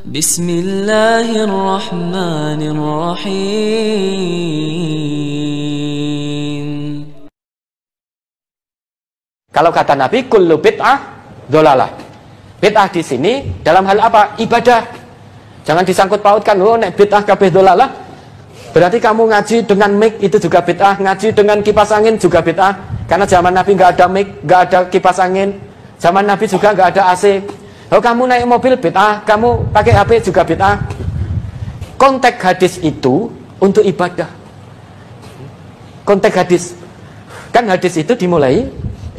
Bismillahirrahmanirrahim. Kalau kata Nabi, kullu bid'ah dhalalah. Bid'ah di sini dalam hal apa? Ibadah. Jangan disangkut pautkan, oh nek bid'ah kabeh dhalalah. Berarti kamu ngaji dengan mic itu juga bid'ah, ngaji dengan kipas angin juga bid'ah. Karena zaman Nabi nggak ada mic, nggak ada kipas angin. Zaman Nabi juga nggak ada AC. Oh kamu naik mobil bid'ah, kamu pakai HP juga bid'ah. Konteks hadis itu untuk ibadah. Konteks hadis. Kan hadis itu dimulai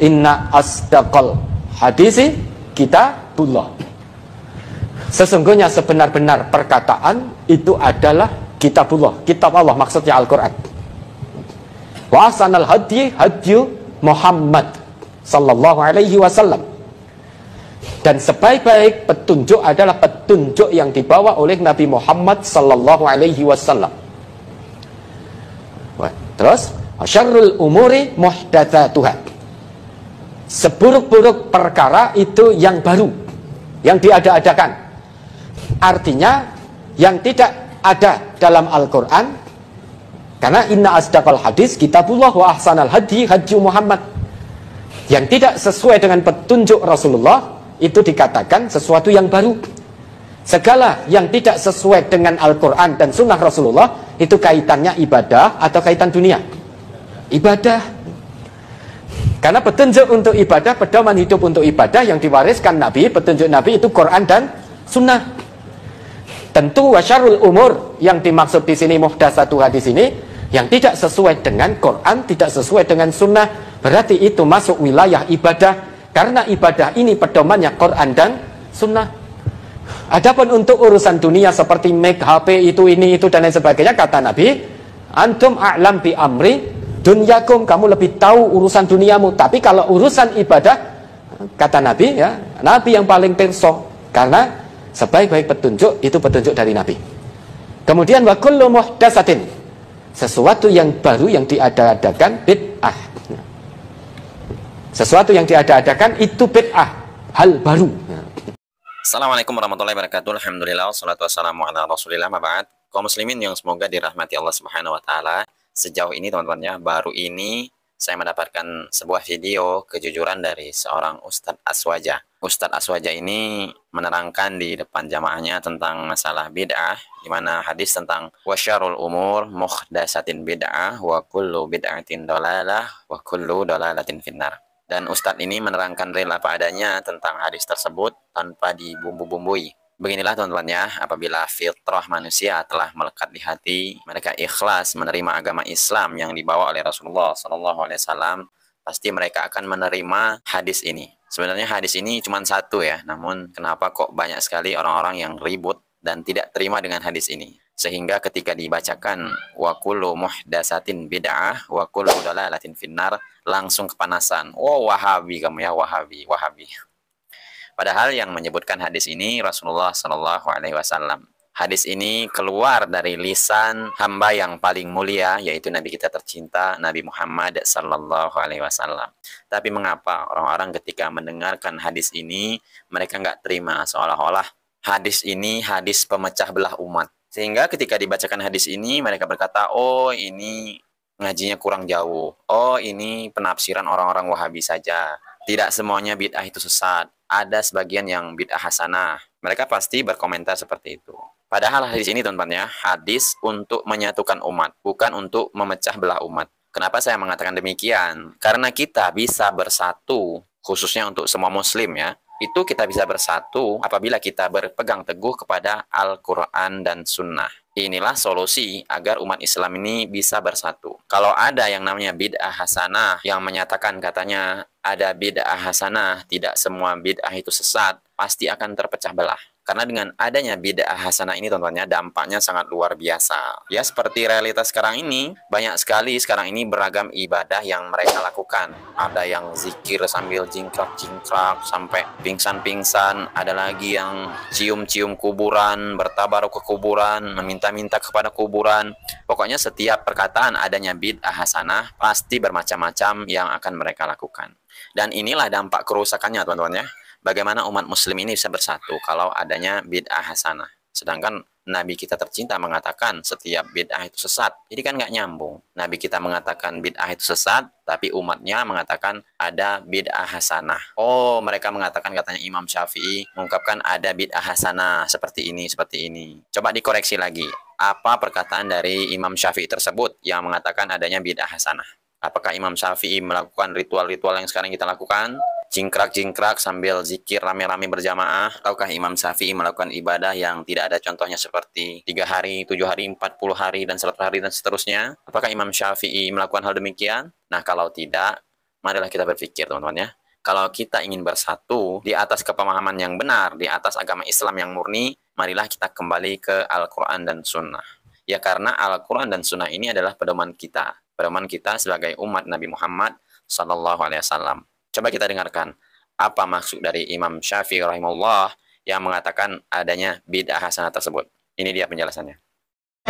inna asdaqal hadisi kitabullah. Sesungguhnya sebenar-benar perkataan itu adalah kitabullah, kitab Allah, maksudnya Al-Quran. Wa ahsanal hadyi hadyu Muhammad sallallahu alaihi wasallam. Dan sebaik-baik petunjuk adalah petunjuk yang dibawa oleh Nabi Muhammad sallallahu alaihi wasallam. Terus syarrul umuri muhdatsatuha. Seburuk-buruk perkara itu yang baru, yang diada-adakan. Artinya yang tidak ada dalam Al-Quran. Karena inna asdaqal hadis kitabullah wa ahsanal hadyi hadyu Muhammad. Yang tidak sesuai dengan petunjuk Rasulullah itu dikatakan sesuatu yang baru. Segala yang tidak sesuai dengan Al-Quran dan sunnah Rasulullah itu kaitannya ibadah atau kaitan dunia. Ibadah. Karena petunjuk untuk ibadah, pedoman hidup untuk ibadah yang diwariskan Nabi, petunjuk Nabi itu Quran dan sunnah. Tentu wasyarul umur yang dimaksud di sini muhdatsatuha di sini yang tidak sesuai dengan Quran, tidak sesuai dengan sunnah, berarti itu masuk wilayah ibadah. Karena ibadah ini pedomannya Quran dan sunnah. Adapun untuk urusan dunia seperti mic, HP, itu, ini, itu, dan lain sebagainya, kata Nabi, antum a'lam bi amri dunyakum, kamu lebih tahu urusan duniamu. Tapi kalau urusan ibadah, kata Nabi, ya, Nabi yang paling pirsa. Karena sebaik-baik petunjuk, itu petunjuk dari Nabi. Kemudian, wa kullu muhdatsatin, sesuatu yang baru yang diada-adakan bid'ah. Sesuatu yang diada-adakan itu bid'ah, hal baru. Assalamualaikum warahmatullahi wabarakatuh. Alhamdulillah wassalatu wassalamu ala Rasulillah ma ba'd. Kaum muslimin yang semoga dirahmati Allah Subhanahu wa taala. Sejauh ini teman-teman ya, baru ini saya mendapatkan sebuah video kejujuran dari seorang Ustadz Aswaja. Ustadz Aswaja ini menerangkan di depan jamaahnya tentang masalah bid'ah, di mana hadis tentang wasyarul umur muhdatsatin bid'ah wa kullu bid'atin dalalah wa kullu dalalatin finnar. Dan Ustadz ini menerangkan real apa adanya tentang hadis tersebut tanpa dibumbu-bumbui. Beginilah teman-teman ya, apabila fitrah manusia telah melekat di hati, mereka ikhlas menerima agama Islam yang dibawa oleh Rasulullah SAW, pasti mereka akan menerima hadis ini. Sebenarnya hadis ini cuma satu ya, namun kenapa kok banyak sekali orang-orang yang ribut dan tidak terima dengan hadis ini. Sehingga ketika dibacakan wa kullu muhdatsatin bid'ah wa kullu dalalatin finnar, langsung kepanasan. Oh, Wahabi kamu ya, Wahabi. Padahal yang menyebutkan hadis ini Rasulullah Shallallahu Alaihi Wasallam. Hadis ini keluar dari lisan hamba yang paling mulia, yaitu Nabi kita tercinta, Nabi Muhammad Sallallahu Alaihi Wasallam. Tapi mengapa orang-orang ketika mendengarkan hadis ini mereka nggak terima, seolah-olah hadis ini hadis pemecah belah umat. Sehingga ketika dibacakan hadis ini mereka berkata, oh ini ngajinya kurang jauh. Oh ini penafsiran orang-orang Wahabi saja. Tidak semuanya bid'ah itu sesat. Ada sebagian yang bid'ah hasanah. Mereka pasti berkomentar seperti itu. Padahal hadis ini teman-teman ya, hadis untuk menyatukan umat, bukan untuk memecah belah umat. Kenapa saya mengatakan demikian? Karena kita bisa bersatu, khususnya untuk semua muslim ya. Itu kita bisa bersatu apabila kita berpegang teguh kepada Al-Quran dan Sunnah. Inilah solusi agar umat Islam ini bisa bersatu. Kalau ada yang namanya bid'ah hasanah yang menyatakan katanya ada bid'ah hasanah, tidak semua bid'ah itu sesat, pasti akan terpecah belah. Karena dengan adanya bid'ah hasanah ini tentunya dampaknya sangat luar biasa. Ya seperti realitas sekarang ini, banyak sekali sekarang ini beragam ibadah yang mereka lakukan. Ada yang zikir sambil jingkrak-jingkrak sampai pingsan-pingsan. Ada lagi yang cium-cium kuburan, bertabaruk ke kuburan, meminta-minta kepada kuburan. Pokoknya setiap perkataan adanya bid'ah hasanah, pasti bermacam-macam yang akan mereka lakukan. Dan inilah dampak kerusakannya teman-teman ya. Bagaimana umat muslim ini bisa bersatu kalau adanya bid'ah hasanah? Sedangkan Nabi kita tercinta mengatakan setiap bid'ah itu sesat. Jadi kan nggak nyambung. Nabi kita mengatakan bid'ah itu sesat, tapi umatnya mengatakan ada bid'ah hasanah. Oh, mereka mengatakan, katanya Imam Syafi'i mengungkapkan ada bid'ah hasanah seperti ini, seperti ini. Coba dikoreksi lagi. Apa perkataan dari Imam Syafi'i tersebut yang mengatakan adanya bid'ah hasanah? Apakah Imam Syafi'i melakukan ritual-ritual yang sekarang kita lakukan? Jingkrak-jingkrak sambil zikir rame-rame berjamaah? Ataukah Imam Syafi'i melakukan ibadah yang tidak ada contohnya seperti 3 hari, 7 hari, 40 hari, dan 100 hari, dan seterusnya? Apakah Imam Syafi'i melakukan hal demikian? Nah, kalau tidak, marilah kita berpikir, teman-teman ya. Kalau kita ingin bersatu di atas kepemahaman yang benar, di atas agama Islam yang murni, marilah kita kembali ke Al-Quran dan Sunnah. Ya, karena Al-Quran dan Sunnah ini adalah pedoman kita. Pedoman kita sebagai umat Nabi Muhammad SAW. Coba kita dengarkan apa maksud dari Imam Syafi'i rahimahullah yang mengatakan adanya bid'ah hasanah tersebut. Ini dia penjelasannya.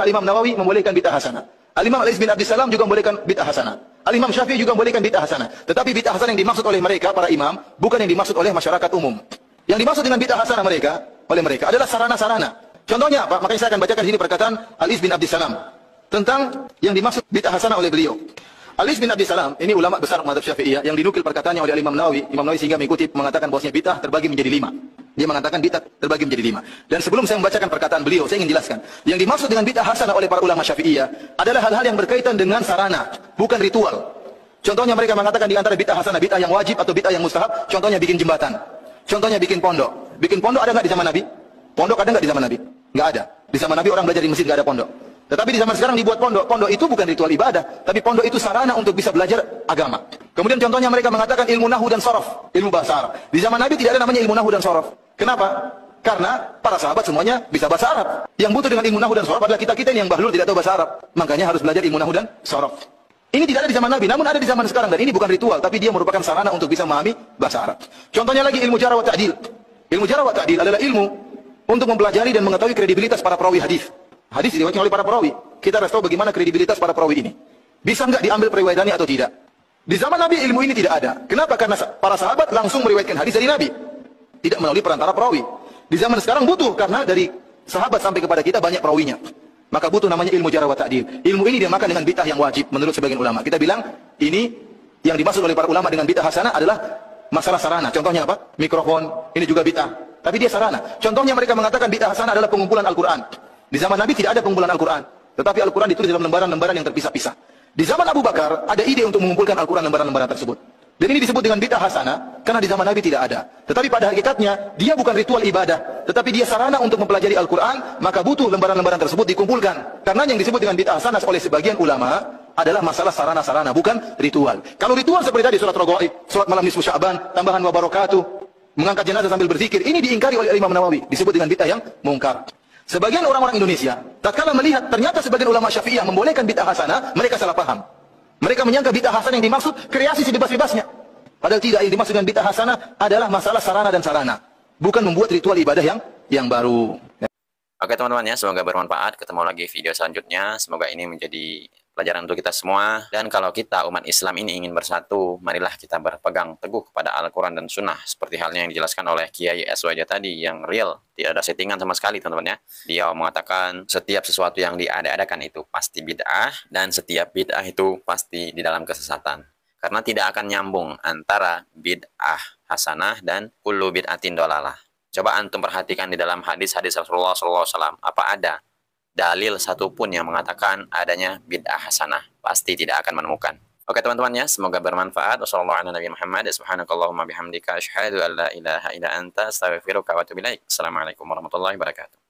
Al-Imam Nawawi membolehkan bid'ah hasanah. Al-Imam Al-Iz bin Abdissalam juga membolehkan bid'ah hasanah. Al-Imam Syafi'i juga membolehkan bid'ah hasanah. Tetapi bid'ah hasanah yang dimaksud oleh mereka, para imam, bukan yang dimaksud oleh masyarakat umum. Yang dimaksud dengan bid'ah hasanah oleh mereka adalah sarana-sarana. Contohnya apa? Makanya saya akan bacakan di sini perkataan Al-Iz bin Abdissalam tentang yang dimaksud bid'ah hasanah oleh beliau. Al-Iz bin Abdissalam ini ulama besar mazhab Syafi'iyah yang dinukil perkataannya oleh Imam Nawawi. Imam Nawawi sehingga mengikuti mengatakan bahwasanya bid'ah terbagi menjadi 5. Dia mengatakan bid'ah terbagi menjadi 5. Dan sebelum saya membacakan perkataan beliau, saya ingin jelaskan. Yang dimaksud dengan bid'ah hasanah oleh para ulama Syafi'iyah adalah hal-hal yang berkaitan dengan sarana, bukan ritual. Contohnya mereka mengatakan di antara bid'ah hasanah, bid'ah yang wajib atau bid'ah yang mustahab. Contohnya bikin jembatan. Contohnya bikin pondok. Bikin pondok ada nggak di zaman Nabi? Pondok ada nggak di zaman Nabi? Nggak ada. Di zaman Nabi orang belajar di masjid, nggak ada pondok. Tetapi di zaman sekarang dibuat pondok. Pondok itu bukan ritual ibadah, tapi pondok itu sarana untuk bisa belajar agama. Kemudian contohnya mereka mengatakan ilmu nahwu dan sorof, ilmu bahasa Arab. Di zaman Nabi tidak ada namanya ilmu nahwu dan sorof. Kenapa? Karena para sahabat semuanya bisa bahasa Arab. Yang butuh dengan ilmu nahwu dan sorof adalah kita-kita yang bahlul tidak tahu bahasa Arab. Makanya harus belajar ilmu nahwu dan sorof. Ini tidak ada di zaman Nabi, namun ada di zaman sekarang. Dan ini bukan ritual, tapi dia merupakan sarana untuk bisa memahami bahasa Arab. Contohnya lagi ilmu jarh wa ta'dil. Ilmu jarh wa ta'dil adalah ilmu untuk mempelajari dan mengetahui kredibilitas para perawi hadis. Hadis diriwayatkan oleh para perawi. Kita harus tahu bagaimana kredibilitas para perawi ini. Bisa nggak diambil periwayatannya atau tidak? Di zaman Nabi ilmu ini tidak ada. Kenapa? Karena para sahabat langsung meriwayatkan hadis dari Nabi, tidak melalui perantara perawi. Di zaman sekarang butuh, karena dari sahabat sampai kepada kita banyak perawinya. Maka butuh namanya ilmu jarh wa ta'dil. Ilmu ini dinamakan dengan bid'ah yang wajib menurut sebagian ulama. Kita bilang ini yang dimaksud oleh para ulama dengan bid'ah hasanah adalah masalah sarana. Contohnya apa? Mikrofon, ini juga bid'ah. Tapi dia sarana. Contohnya mereka mengatakan bid'ah hasanah adalah pengumpulan Al-Quran. Di zaman Nabi tidak ada pengumpulan Al-Quran, tetapi Al-Quran ditulis dalam lembaran-lembaran yang terpisah-pisah. Di zaman Abu Bakar ada ide untuk mengumpulkan Al-Quran lembaran-lembaran tersebut. Dan ini disebut dengan bid'ah hasanah karena di zaman Nabi tidak ada. Tetapi pada hakikatnya dia bukan ritual ibadah, tetapi dia sarana untuk mempelajari Al-Quran. Maka butuh lembaran-lembaran tersebut dikumpulkan. Karena yang disebut dengan bid'ah hasanah oleh sebagian ulama adalah masalah sarana-sarana, bukan ritual. Kalau ritual seperti tadi surat Raghaib, surat malam nisfu Sya'ban, tambahan wa barakatuh, mengangkat jenazah sambil berzikir, ini diingkari oleh Imam Nawawi, disebut dengan bid'ah yang mungkar. Sebagian orang-orang Indonesia tatkala melihat ternyata sebagian ulama Syafi'iyah membolehkan bid'ah hasanah, mereka salah paham. Mereka menyangka bid'ah hasanah yang dimaksud kreasi sebebas-bebasnya. Padahal tidak, yang dimaksud dengan bid'ah hasanah adalah masalah sarana dan sarana, bukan membuat ritual ibadah yang baru. Oke teman-teman ya, semoga bermanfaat. Ketemu lagi video selanjutnya. Semoga ini menjadi pelajaran untuk kita semua. Dan kalau kita umat Islam ini ingin bersatu, marilah kita berpegang teguh kepada Al-Quran dan Sunnah. Seperti halnya yang dijelaskan oleh Kiai Aswaja tadi, yang real, tidak ada settingan sama sekali teman-teman ya. Dia mengatakan setiap sesuatu yang diada-adakan itu pasti bid'ah, dan setiap bid'ah itu pasti di dalam kesesatan. Karena tidak akan nyambung antara bid'ah hasanah dan kullu bid'atin dolalah. Coba antum perhatikan di dalam hadis-hadis Rasulullah SAW, apa ada dalil satupun yang mengatakan adanya bid'ah hasanah? Pasti tidak akan menemukan. Oke teman-teman ya, semoga bermanfaat. Wassalamualaikum warahmatullahi wabarakatuh.